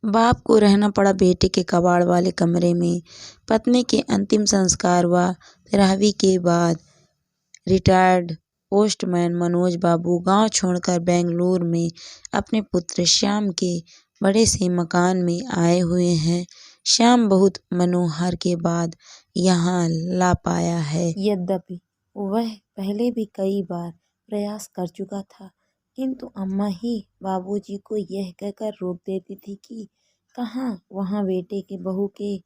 बाप को रहना पड़ा बेटे के कबाड़ वाले कमरे में। पत्नी के अंतिम संस्कार व 13वीं के बाद रिटायर्ड पोस्टमैन मनोज बाबू गांव छोड़कर बेंगलुरु में अपने पुत्र श्याम के बड़े से मकान में आए हुए हैं। श्याम बहुत मनोहर के बाद यहाँ ला पाया है। यद्यपि वह पहले भी कई बार प्रयास कर चुका था, किंतु अम्मा ही बाबूजी को यह कहकर रोक देती थी कि कहाँ वहाँ बेटे के बहू के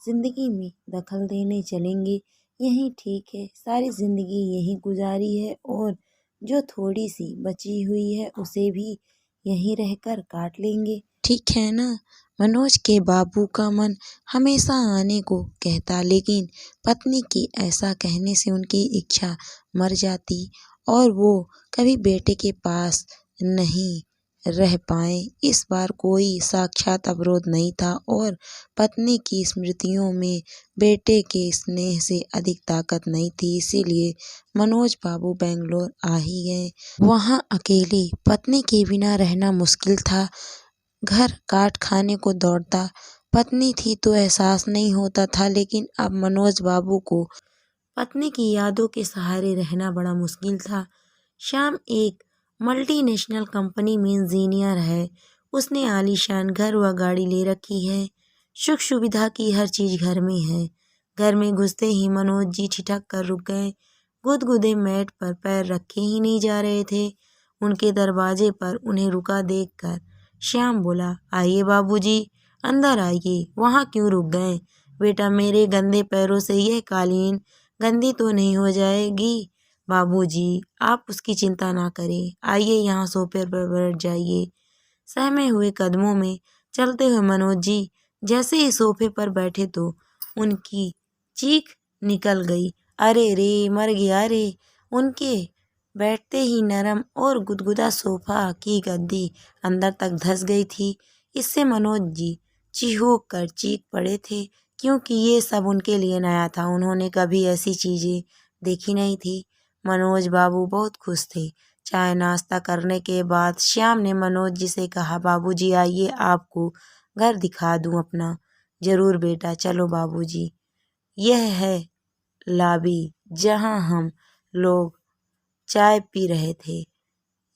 जिंदगी में दखल देने चलेंगे। यही ठीक है, सारी जिंदगी यही गुजारी है और जो थोड़ी सी बची हुई है उसे भी यहीं रहकर काट लेंगे। ठीक है ना। मनोज के बाबू का मन हमेशा आने को कहता, लेकिन पत्नी की ऐसा कहने से उनकी इच्छा मर जाती और वो कभी बेटे के पास नहीं रह पाए। इस बार कोई साक्षात अवरोध नहीं था और पत्नी की स्मृतियों में बेटे के स्नेह से अधिक ताकत नहीं थी, इसीलिए मनोज बाबू बेंगलोर आ ही गए। वहाँ अकेले पत्नी के बिना रहना मुश्किल था। घर काट खाने को दौड़ता। पत्नी थी तो एहसास नहीं होता था, लेकिन अब मनोज बाबू को पत्नी की यादों के सहारे रहना बड़ा मुश्किल था। श्याम एक मल्टीनेशनल कंपनी में इंजीनियर है। उसने आलीशान घर व गाड़ी ले रखी है। सुख सुविधा की हर चीज घर में है। घर में घुसते ही मनोज जी ठिठक कर रुक गए। गुदगुदे मैट पर पैर रखे ही नहीं जा रहे थे। उनके दरवाजे पर उन्हें रुका देखकर श्याम बोला, आइए बाबूजी, अंदर आइए। वहाँ क्यों रुक गए? बेटा, मेरे गंदे पैरों से यह कालीन गंदी तो नहीं हो जाएगी? बाबूजी, आप उसकी चिंता ना करें। आइए यहाँ सोफे पर बैठ जाइए। सहमे हुए कदमों में चलते हुए मनोज जी जैसे ही सोफे पर बैठे तो उनकी चीख निकल गई, अरे रे, मर गया रे। उनके बैठते ही नरम और गुदगुदा सोफा की गद्दी अंदर तक धंस गई थी। इससे मनोज जी चिहुक कर चीख पड़े थे, क्योंकि ये सब उनके लिए नया था। उन्होंने कभी ऐसी चीजें देखी नहीं थी। मनोज बाबू बहुत खुश थे। चाय नाश्ता करने के बाद श्याम ने मनोज जी से कहा, बाबूजी आइए, आपको घर दिखा दूं अपना। जरूर बेटा, चलो बाबूजी। यह है लॉबी जहां हम लोग चाय पी रहे थे।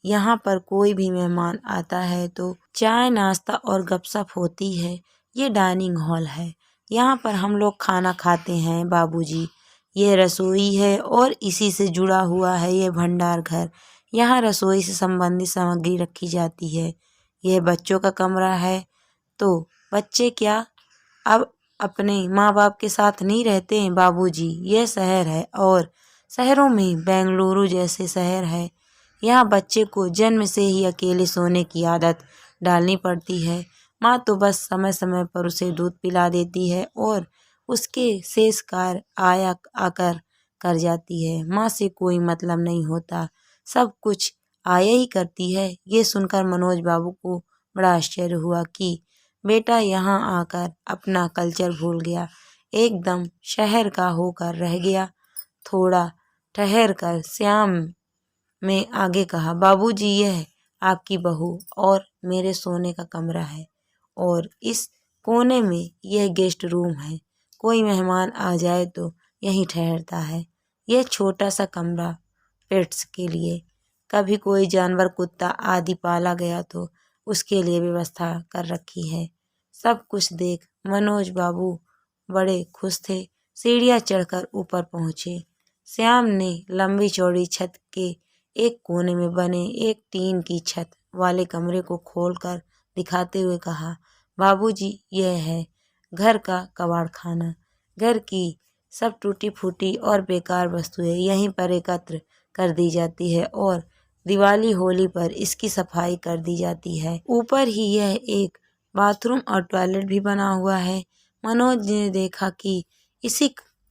यहाँ पर कोई भी मेहमान आता है तो चाय नाश्ता और गपशप होती है। ये डाइनिंग हॉल है, यहाँ पर हम लोग खाना खाते हैं बाबूजी। ये रसोई है और इसी से जुड़ा हुआ है ये भंडार घर। यहाँ रसोई से संबंधित सामग्री रखी जाती है। यह बच्चों का कमरा है। तो बच्चे क्या अब अपने माँ बाप के साथ नहीं रहते हैं बाबूजी? यह शहर है और शहरों में बेंगलुरु जैसे शहर है। यहाँ बच्चे को जन्म से ही अकेले सोने की आदत डालनी पड़ती है। माँ तो बस समय समय पर उसे दूध पिला देती है और उसके शेष कार्य आया आकर कर जाती है। माँ से कोई मतलब नहीं होता, सब कुछ आया ही करती है। ये सुनकर मनोज बाबू को बड़ा आश्चर्य हुआ कि बेटा यहाँ आकर अपना कल्चर भूल गया, एकदम शहर का होकर रह गया। थोड़ा ठहर कर श्याम में आगे कहा, बाबूजी, यह आपकी बहू और मेरे सोने का कमरा है और इस कोने में यह गेस्ट रूम है। कोई मेहमान आ जाए तो यहीं ठहरता है। यह छोटा सा कमरा पेट्स के लिए, कभी कोई जानवर कुत्ता आदि पाला गया तो उसके लिए व्यवस्था कर रखी है। सब कुछ देख मनोज बाबू बड़े खुश थे। सीढ़ियाँ चढ़कर ऊपर पहुँचे। श्याम ने लंबी चौड़ी छत के एक कोने में बने एक टीन की छत वाले कमरे को खोलकर दिखाते हुए कहा, बाबूजी, यह है घर का कबाड़ खाना। घर की सब टूटी फूटी और बेकार वस्तुएं यहीं पर एकत्र कर दी जाती है और दिवाली होली पर इसकी सफाई कर दी जाती है। ऊपर ही यह एक बाथरूम और टॉयलेट भी बना हुआ है। मनोज ने देखा कि इसी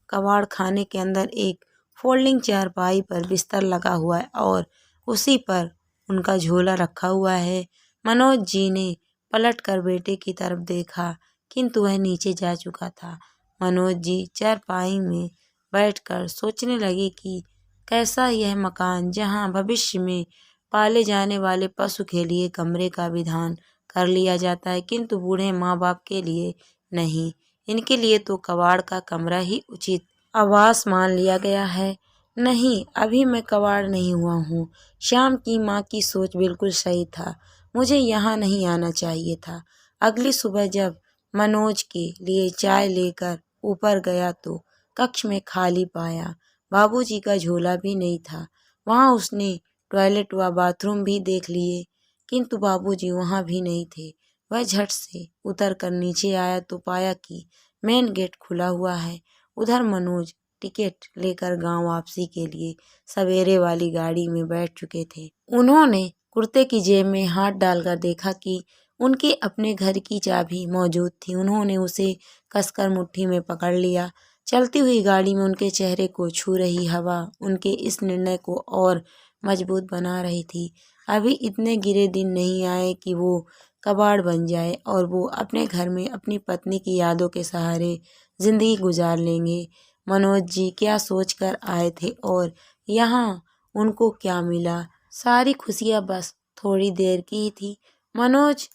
कबाड़ खाने के अंदर एक फोल्डिंग चारपाई पर बिस्तर लगा हुआ है और उसी पर उनका झोला रखा हुआ है। मनोज जी ने पलट कर बेटे की तरफ देखा, किंतु वह नीचे जा चुका था। मनोज जी चारपाई में बैठकर सोचने लगे कि कैसा यह मकान, जहां भविष्य में पाले जाने वाले पशु के लिए कमरे का विधान कर लिया जाता है, किंतु बूढ़े माँ बाप के लिए नहीं। इनके लिए तो कबाड़ का कमरा ही उचित आवास मान लिया गया है। नहीं, अभी मैं कबाड़ नहीं हुआ हूँ। श्याम की माँ की सोच बिल्कुल सही था। मुझे यहाँ नहीं आना चाहिए था। अगली सुबह जब मनोज के लिए चाय लेकर ऊपर गया तो कक्ष में खाली पाया। बाबूजी का झोला भी नहीं था। वहाँ उसने टॉयलेट व बाथरूम भी देख लिए, किंतु बाबूजी वहाँ भी नहीं थे। वह झट से उतर कर नीचे आया तो पाया कि मेन गेट खुला हुआ है। उधर मनोज टिकट लेकर गांव वापसी के लिए सवेरे वाली गाड़ी में बैठ चुके थे। उन्होंने कुर्ते की जेब में हाथ डालकर देखा कि उनके अपने घर की चाबी मौजूद थी। उन्होंने उसे कसकर मुट्ठी में पकड़ लिया। चलती हुई गाड़ी में उनके चेहरे को छू रही हवा उनके इस निर्णय को और मजबूत बना रही थी। अभी इतने गिरे दिन नहीं आए कि वो कबाड़ बन जाए और वो अपने घर में अपनी पत्नी की यादों के सहारे जिंदगी गुजार लेंगे। मनोज जी क्या सोचकर आए थे और यहाँ उनको क्या मिला? सारी खुशियाँ बस थोड़ी देर की ही थी। मनोज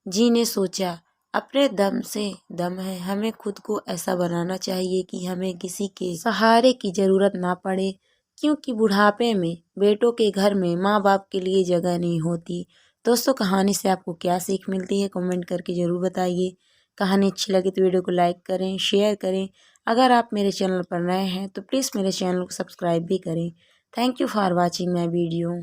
जी ने सोचा, अपने दम से दम है। हमें खुद को ऐसा बनाना चाहिए कि हमें किसी के सहारे की जरूरत ना पड़े, क्योंकि बुढ़ापे में बेटों के घर में माँ बाप के लिए जगह नहीं होती। दोस्तों, कहानी से आपको क्या सीख मिलती है कमेंट करके ज़रूर बताइए। कहानी अच्छी लगी तो वीडियो को लाइक करें, शेयर करें। अगर आप मेरे चैनल पर नए हैं तो प्लीज़ मेरे चैनल को सब्सक्राइब भी करें। Thank you for watching my video.